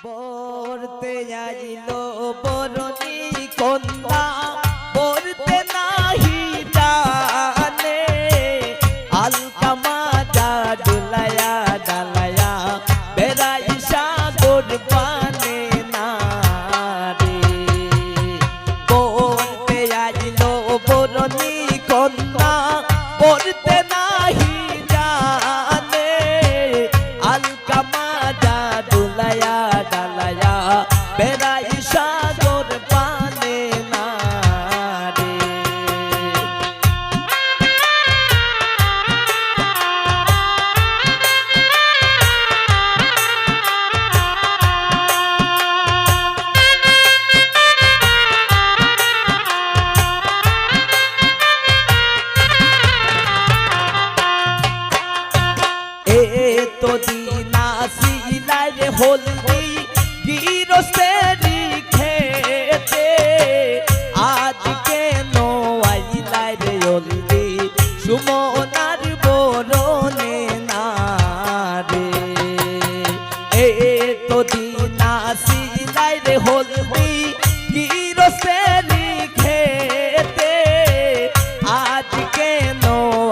বরতে আইলো বরণী কন্যা বরতে নাহি জানে আলকামা যা ডুলায়া ডালায়া বেড়াই সাগর পানে না রে বরতে আইলো বরণী কন্যা বরতে নাহি জানে আলকামা যা ডুলায়া ডালায়া বেড়াই সাগর পানে না রে তো দিনা সিলাই রে হলদি গিরস্তেরি খেতে আজ কেন আইলাই রে হলদি সুমনার বরণে না রে তো দিনা সিলাই রে হলদি গিরস্তেরি খেতে আজ কেন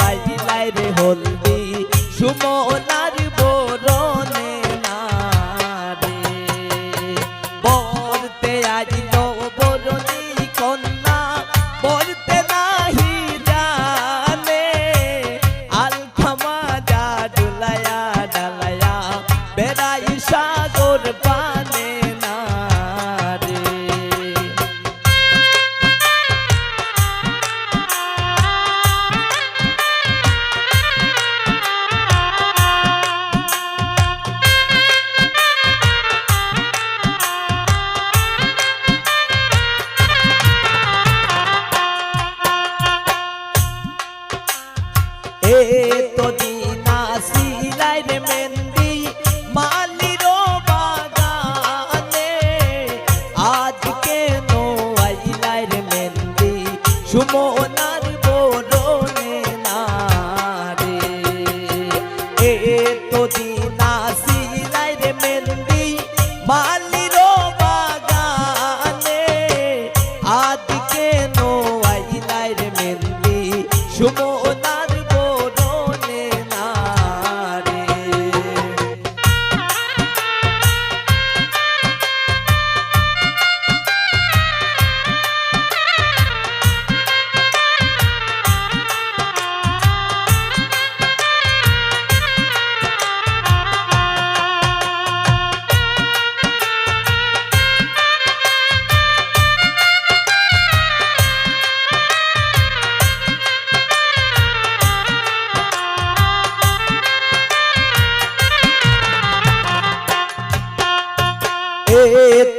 আইলাই রে হলদি সুমনার বরণে না রে বরতে আইলো বরণী কন্যা বরতে নাহি জানে আলখামা যা ডুলায়া ডালায়া বেড়াই সাগর পানে না রে তো দিনা সিলাই রে মেহেন্দি মালির বাগানে আজ কেন আইলাই রে মেহেন্দি সুমনার বরণে না রে তো দিনা সিলাই রে মেহেন্দি মালির বাগানে আজ কেন আইলাই রে মেহেন্দি সুমনার বরণে না রে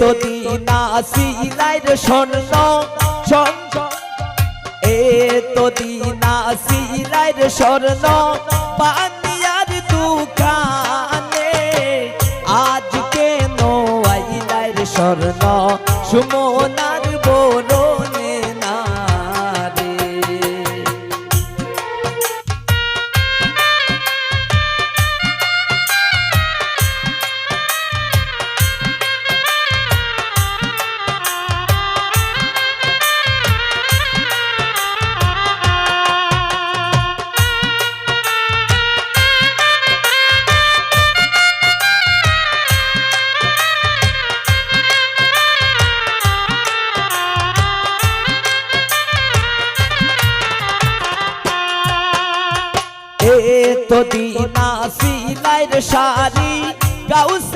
তো দিনা সিলাই রে স্বর্ণ তো দিনা সিলাই রে স্বর্ণ পানিয়ার দোকানে আজ কেন আইলাই রে স্বর্ণ সুমনার বরণে না রে তো দিনা সিলাই রে শাড়ি গাউস